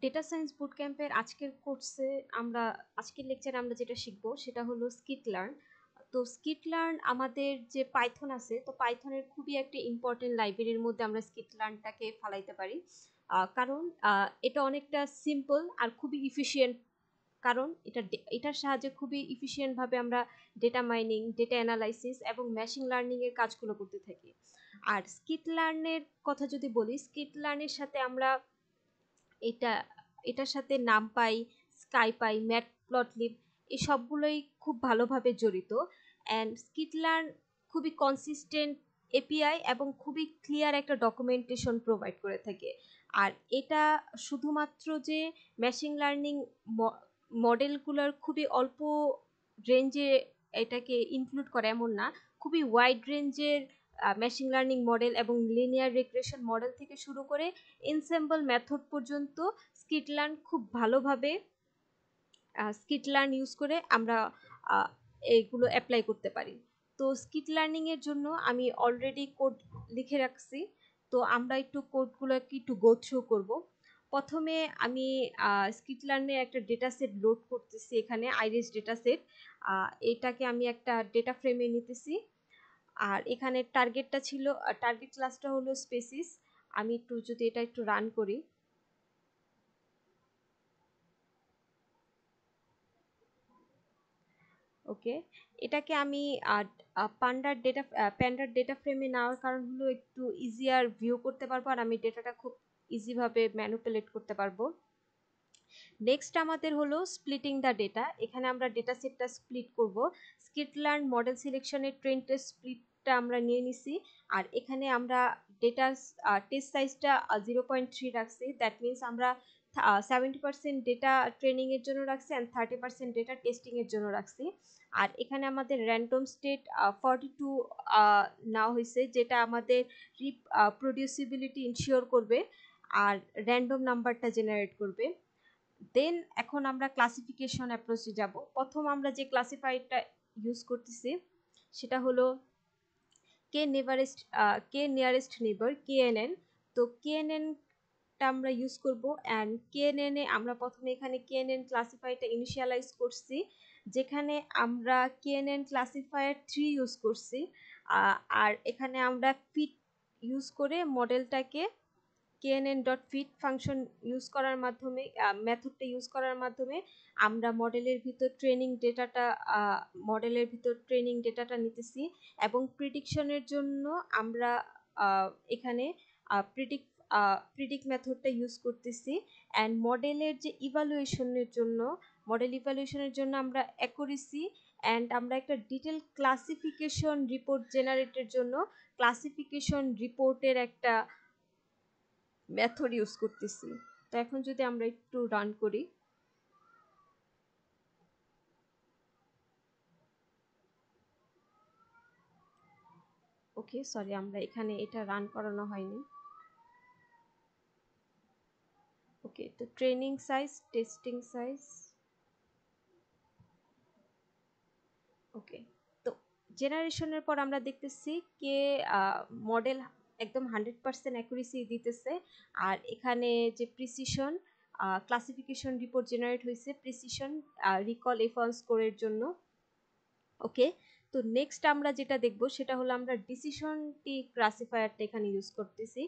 Data science বুট ক্যাম্পের আজকের লেকচারে আমরা যেটা শিখবো সেটা হলো স্কিট লার্ন। তো স্কিট লার্ন আমাদের যে পাইথন আছে, তো পাইথনের খুবই একটা ইম্পর্টেন্ট লাইব্রেরির মধ্যে আমরা স্কিট লার্নটাকে ফালাইতে পারি, কারণ এটা অনেকটা সিম্পল আর খুবই ইফিশিয়েন্ট। কারণ এটার সাহায্যে খুবই ইফিশিয়েন্টভাবে আমরা ডেটা মাইনিং, ডেটা অ্যানালাইসিস এবং মেশিন লার্নিংয়ের কাজগুলো করতে থাকি। আর স্কিট লার্নের কথা যদি বলি, স্কিট লার্নের সাথে আমরা এটা এটার সাথে নামপাই, স্কাইপাই, ম্যাটপ্লটলিব এই সবগুলোই খুব ভালোভাবে জড়িত। অ্যান্ড স্কিটলার্ন খুবই কনসিস্টেন্ট এপিআই এবং খুবই ক্লিয়ার একটা ডকুমেন্টেশন প্রোভাইড করে থাকে। আর এটা শুধুমাত্র যে মেশিন লার্নিং মডেলগুলোর খুবই অল্প রেঞ্জে এটাকে ইনক্লুড করে এমন না, খুবই ওয়াইড রেঞ্জের মেশিন লার্নিং মডেল এবং লিনিয়ার রিগ্রেশন মডেল থেকে শুরু করে এনসেম্বল মেথড পর্যন্ত স্কিটলার্ন খুব ভালোভাবে স্কিটলার্ন ইউজ করে আমরা এইগুলো অ্যাপ্লাই করতে পারি। তো স্কিট লার্নিংয়ের জন্য আমি অলরেডি কোড লিখে রাখছি, তো আমরা একটু কোডগুলোকে একটু গো থ্রু করব। প্রথমে আমি স্কিট লার্নের একটা ডেটা সেট লোড করতেছি, এখানে আইরিস ডেটা সেট। এটাকে আমি একটা ডেটা ফ্রেমে নিতেছি। আর এখানে টার্গেট ক্লাসটা হলো স্পেসিস। আমি একটু যদি এটা একটু রান করি, ওকে, এটাকে আমি প্যান্ডার ডেটা ফ্রেমে নেওয়ার কারণ হলো একটু ইজিয়ার ভিউ করতে পারবো আর আমি ডেটাটা খুব ইজিভাবে ম্যানিপুলেট করতে পারবো। নেক্সট আমাদের হলো স্প্লিটিং দ্য ডেটা। এখানে আমরা ডেটা সেটটা স্প্লিট করব। স্কিট লার্ন মডেল সিলেকশনের ট্রেন টেস্ট স্প্লিটটা আমরা নিয়ে নিছি। আর এখানে আমরা ডেটা টেস্ট সাইজটা 0.3 রাখছি। দ্যাট মিনস আমরা 70% ডেটা ট্রেনিংয়ের জন্য রাখছি অ্যান্ড 30% ডেটা টেস্টিংয়ের জন্য রাখছি। আর এখানে আমাদের র্যান্ডম স্টেট 42 নেওয়া হয়েছে, যেটা আমাদের রিপ্রডিউসিবিলিটি ইনশিওর করবে আর র্যান্ডম নাম্বারটা জেনারেট করবে। দেন এখন আমরা ক্লাসিফিকেশন অ্যাপ্রোচে যাব। প্রথম আমরা যে ক্লাসিফায়ারটা ইউজ করতেছি সেটা হলো কে নিয়ারেস্ট নেইবার, কেএনএন। তো কেএনএনটা আমরা ইউজ করব অ্যান্ড কেএনএন এ আমরা প্রথমে এখানে কেএনএন ক্লাসিফায়ারটা ইনিশিয়ালাইজ করছি, যেখানে আমরা কেএনএন ক্লাসিফায়ার 3 ইউজ করছি। আর এখানে আমরা ফিট ইউজ করে মডেলটাকে knn.fit ফাংশন ইউজ করার মাধ্যমে, মেথডটা ইউজ করার মাধ্যমে আমরা মডেলের ভিতর ট্রেনিং ডেটাটা নিতেছি এবং প্রিডিকশনের জন্য আমরা এখানে প্রিডিক্ট মেথডটা ইউজ করতেছি। অ্যান্ড মডেল ইভ্যালুয়েশনের জন্য আমরা অ্যাকুরেসি অ্যান্ড আমরা একটা ডিটেল ক্লাসিফিকেশন রিপোর্ট জেনারেটের জন্য ক্লাসিফিকেশন রিপোর্টের একটা মেথড ইউজ করতেছি। তো এখন যদি আমরা একটু রান করি, ওকে সরি, আমরা এখানে এটা রান করানো হয়নি। ওকে, তো ট্রেনিং সাইজ, টেস্টিং সাইজ, ওকে। তো জেনারেশনের পর আমরা দেখতেছি কে মডেল একদম 100% অ্যাকুরেসি দিতেছে। আর এখানে যে প্রিসিশন ক্লাসিফিকেশন রিপোর্ট জেনারেট হয়েছে প্রিসিশন রিকল এফল স্কোরের জন্য। ওকে, তো নেক্সট আমরা যেটা দেখব সেটা হলো আমরা ডিসিশন ট্রি ক্লাসিফায়ারটা এখানে ইউজ করতেছি।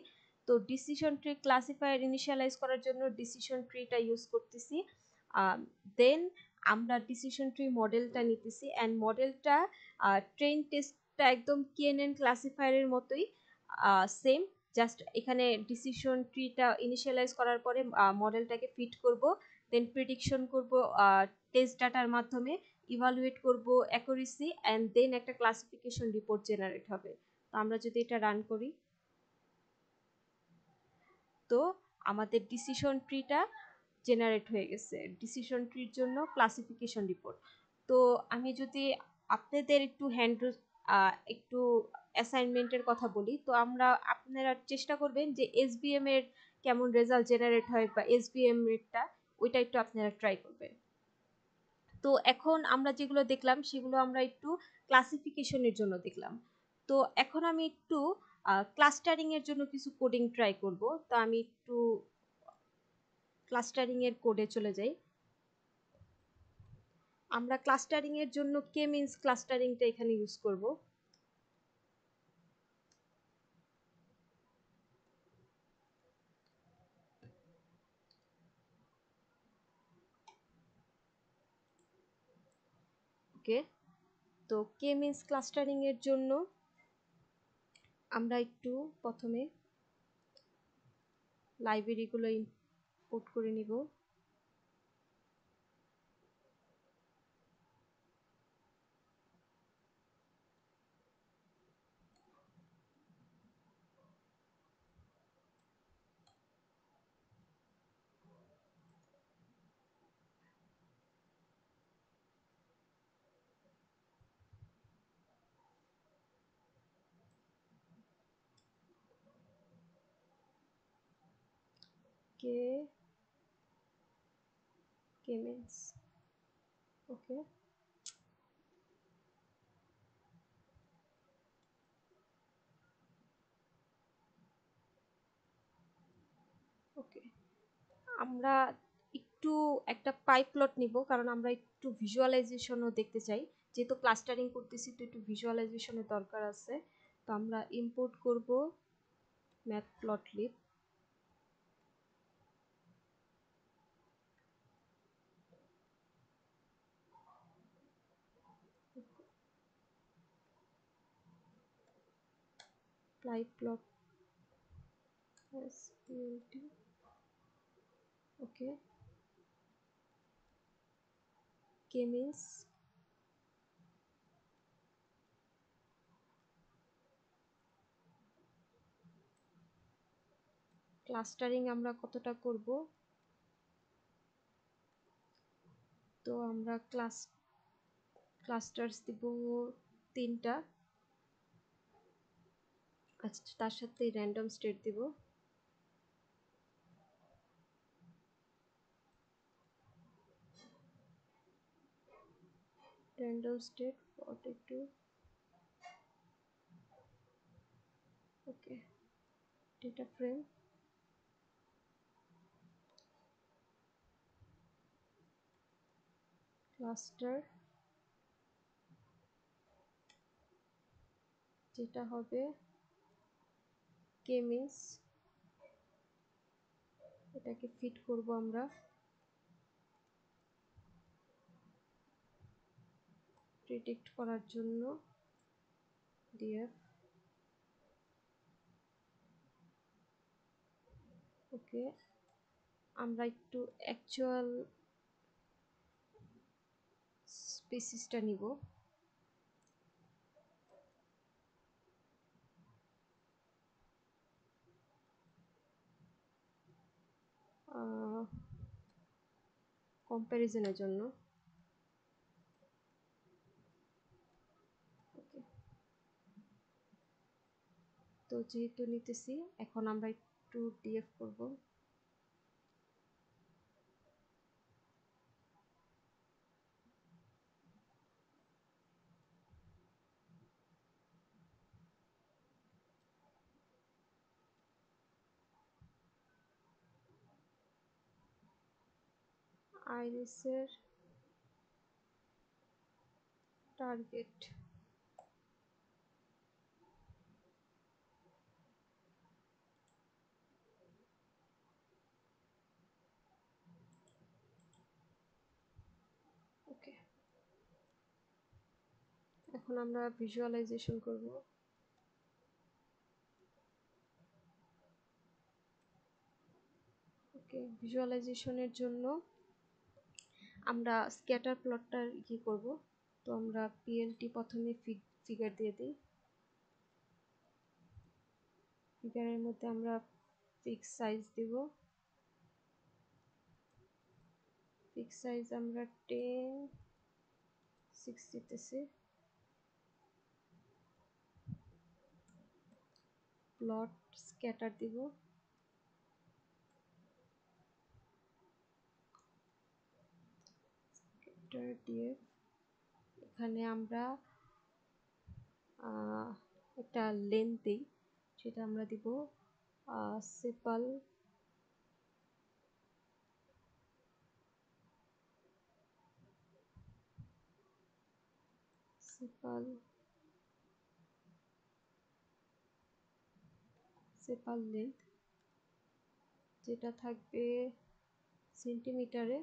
তো ডিসিশন ট্রি ক্লাসিফায়ার ইনিশিয়ালাইজ করার জন্য ডিসিশন ট্রিটা ইউজ করতেছি। দেন আমরা ডিসিশন ট্রি মডেলটা নিতেছি অ্যান্ড মডেলটা ট্রেন টেস্টটা একদম কেএনএন ক্লাসিফায়ারের মতোই সেম, জাস্ট এখানে ডিসিশন ট্রিটা ইনিশিয়ালাইজ করার পরে মডেলটাকে ফিট করব, দেন প্রেডিকশন করব টেস্ট ডাটার মাধ্যমে, ইভালুয়েট করব অ্যাকুরেসি অ্যান্ড দেন একটা ক্লাসিফিকেশন রিপোর্ট জেনারেট হবে। তো আমরা যদি এটা রান করি, তো আমাদের ডিসিশন ট্রিটা জেনারেট হয়ে গেছে, ডিসিশন ট্রির জন্য ক্লাসিফিকেশন রিপোর্ট। তো আমি যদি আপনাদের একটু অ্যাসাইনমেন্টের কথা বলি, তো আপনারা চেষ্টা করবেন যে এসবিএম এর কেমন রেজাল্ট জেনারেট হয় বা এসবিএম রেটটা ওইটা একটু আপনারা ট্রাই করবেন। তো এখন আমরা যেগুলো দেখলাম সেগুলো আমরা একটু ক্লাসিফিকেশনের জন্য দেখলাম। তো এখন আমি একটু ক্লাস্টারিং এর জন্য কিছু কোডিং ট্রাই করব। তো আমি একটু ক্লাস্টারিং এর কোডে চলে যাই। আমরা ক্লাস্টারিং এর জন্য কে মিনস ক্লাস্টারিংটা এখানে ইউজ করব। ওকে, তো কে মিনস ক্লাস্টারিং এর জন্য আমরা একটু প্রথমে লাইব্রেরিগুলো ইম্পোর্ট করে নিব। কে মিনস ওকে, ওকে আমরা একটু একটা পাই প্লট নিব, কারণ আমরা একটু ভিজুয়ালাইজেশনও দেখতে চাই, যেহেতু ক্লাস্টারিং করতেছি তো একটু ভিজুয়ালাইজেশনের দরকার আছে। তো আমরা ইম্পোর্ট করব ম্যাটপ্লটলিব। পাইপ্লট ওকে, কে মিনস ক্লাস্টারিং আমরা কতটা করব, তো আমরা ক্লাস্টার্স দিব 3টা। আচ্ছা, তার সাথে র্যান্ডম স্টেট দিব। র্যান্ডম স্টেট 42 ওকে, ডেটা ফ্রেম ক্লাস্টার, যেটা হবে কে মিনস, এটাকে ফিট করব আমরা। প্রেডিক্ট করার জন্য ডিএফ ওকে, আমরা একটু অ্যাকচুয়াল স্পেসিসটা নিব। কম্প্যারিজনের জন্য ওকে, তো যেহেতু নিতেছি এখন আমরা একটু ডিএফ করব। আইরিসের টার্গেট ওকে, এখন আমরা ভিজুয়ালাইজেশন করব। ওকে, ভিজুয়ালাইজেশনের জন্য আমরা স্ক্যাটার প্লটটার কি করব, তো আমরা পিএলটি প্রথমে ফিগার দিয়ে দিই। ফিগারের মধ্যে আমরা ফিক্স সাইজ দিব। ফিক্স সাইজ আমরা 10 6 দিতেছি। প্লট স্ক্যাটার দিব। স্ক্যাটার দিয়ে এখানে আমরা একটা লেন্থ দিই, সেটা আমরা দিব সেপাল সেপাল লেন্থ যেটা থাকবে সেন্টিমিটারে।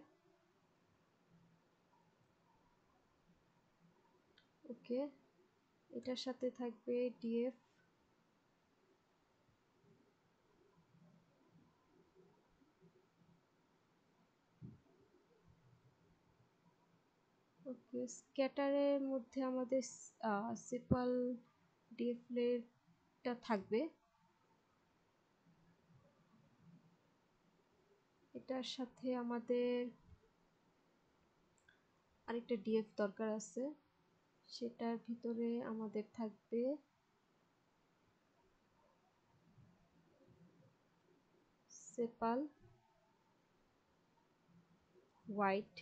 ওকে, এটার সাথে থাকবে ডিএফ, ওকে। স্ক্যাটারের মধ্যে আমাদের সেপাল ডিএফলেটটা থাকবে। এটার সাথে আমাদের আরেকটা ডিএফ দরকার আছে, সেটার ভিতরে আমাদের থাকবে সেপাল হোয়াইট,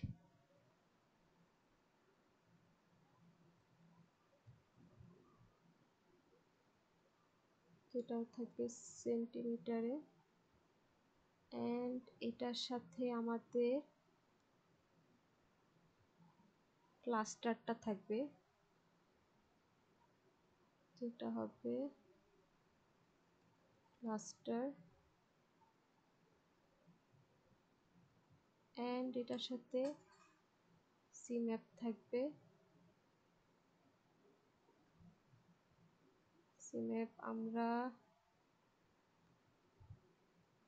যেটাও থাকবে সেন্টিমিটারে। অ্যান্ড এটার সাথে আমাদের ক্লাস্টারটা থাকবে, যেটা হবে ক্লাস্টার। অ্যান্ড এটার সাথে সিম্যাপ থাকবে। সিম্যাপ আমরা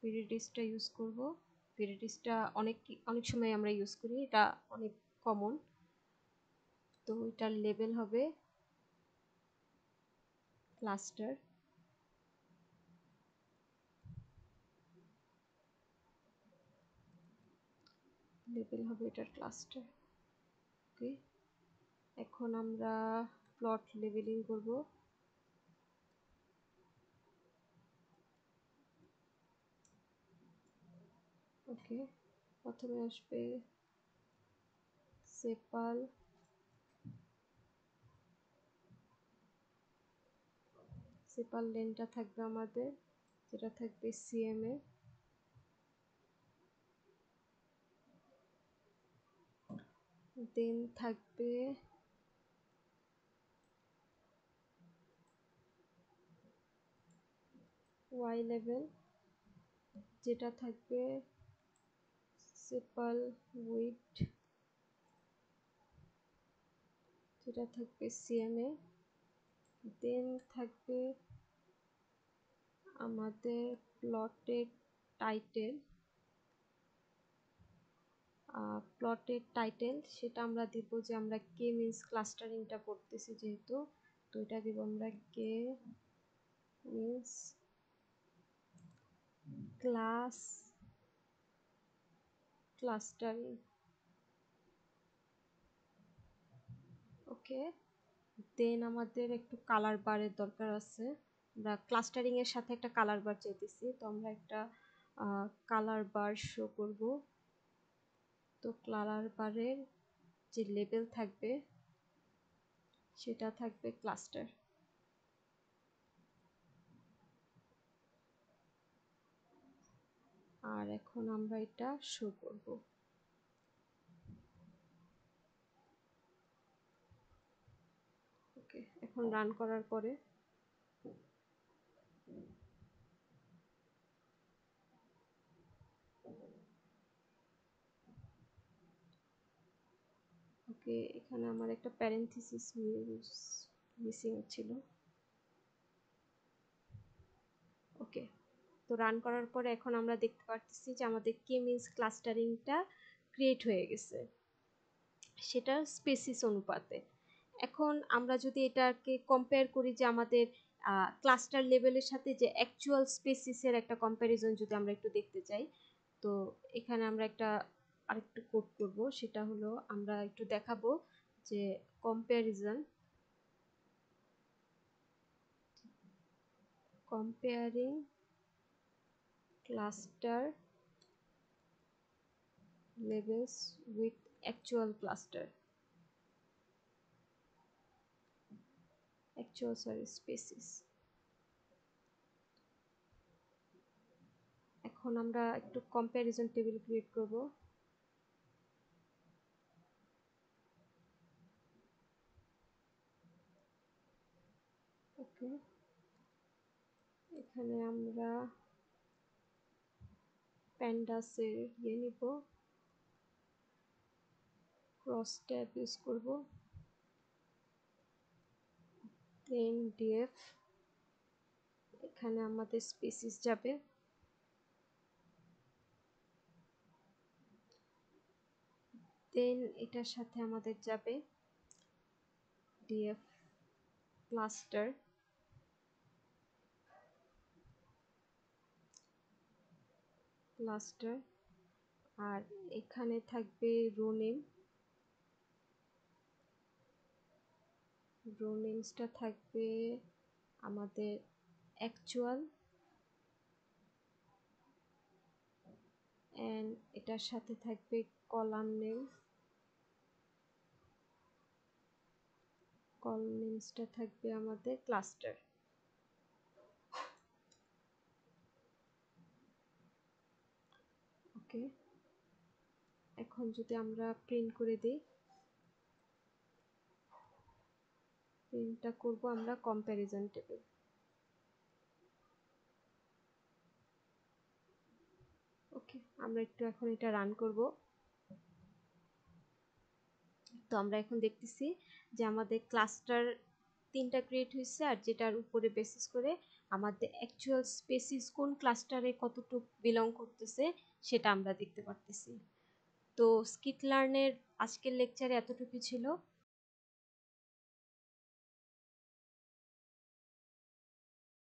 ভেরিডিসটা ইউজ করব। ভেরিডিসটা অনেক সময় আমরা ইউজ করি, এটা অনেক কমন। তো এটার লেবেল হবে ক্লাস্টার। লেবেল হবে এটার ক্লাস্টার। ওকে, এখন আমরা প্লট লেবেলিং করব। ওকে, প্রথমে আসবে সেপাল, সেপাল লেনটা থাকবে আমাদের, যেটা থাকবে সিএমএ। দেন থাকবে ওয়াই লেভেল, যেটা থাকবে সেপাল উইডথ, যেটা থাকবে সিএমএ। দেন থাকবে আমাদের প্লটের টাইটেল, সেটা আমরা দিব যে আমরা কে মিন্স ক্লাস্টারিংটা করতেছি যেহেতু, তো এটা দিব আমরা কে মিন্স ক্লাস্টারিং। ওকে, দেন আমাদের একটু কালার বারের দরকার আছে। আমরা ক্লাস্টারিং এর সাথে একটা কালার বার চাইতেছি, তো আমরা একটা কালার বার শো করব। তো কালার বারের যে লেবেল থাকবে সেটা থাকবে ক্লাস্টার। আর এখন আমরা এটা শো করব। ওকে, এখন রান করার পরে ওকে, এখানে আমার একটা প্যারেনথেসিস মিসিং ছিল। ওকে, তো রান করার পরে এখন আমরা দেখতে পাচ্ছি যে আমাদের কে মিন্স ক্লাস্টারিংটা ক্রিয়েট হয়ে গেছে, সেটা স্পেসিস অনুপাতে। এখন আমরা যদি এটাকে কম্পেয়ার করি যে আমাদের ক্লাস্টার লেভেলের সাথে যে অ্যাকচুয়াল স্পেসিসের একটা কম্প্যারিজন যদি আমরা একটু দেখতে চাই, তো এখানে আমরা আরেকটু কোড করব। সেটা হলো আমরা একটু দেখাবো যে comparing cluster levels with actual species। এখন আমরা একটু কম্প্যারিজন টেবিল ক্রিয়েট করব। ওকে, এখানে আমরা প্যান্ডাসের নিব, ক্রস ট্যাব ইউজ করব, দেন ডিএফ, এখানে আমাদের স্পেসিস যাবে, দেন এটার সাথে আমাদের যাবে ডিএফ ক্লাস্টার, আর এখানে থাকবে রো নেমসটা থাকবে আমাদের অ্যাকচুয়াল, এন্ড এটার সাথে থাকবে কলাম নেমসটা থাকবে আমাদের ক্লাস্টার। ওকে, এখন যদি আমরা প্রিন্ট করে দিই, প্রিন্টটা করব আমরা কম্প্যারিজন টেবিল। ওকে, আমরা একটু এখন এটা রান করব। তো আমরা এখন দেখতেছি যে আমাদের ক্লাস্টার 3টা ক্রিয়েট হয়েছে, আর যেটার উপরে বেসিস করে আমাদের অ্যাকচুয়াল স্পেসিস কোন ক্লাস্টারে কতটুকু বিলং করতেছে সেটা আমরা দেখতে পারতেছি। তো স্কিট লার্নের আজকের লেকচারে এতটুকু ছিল।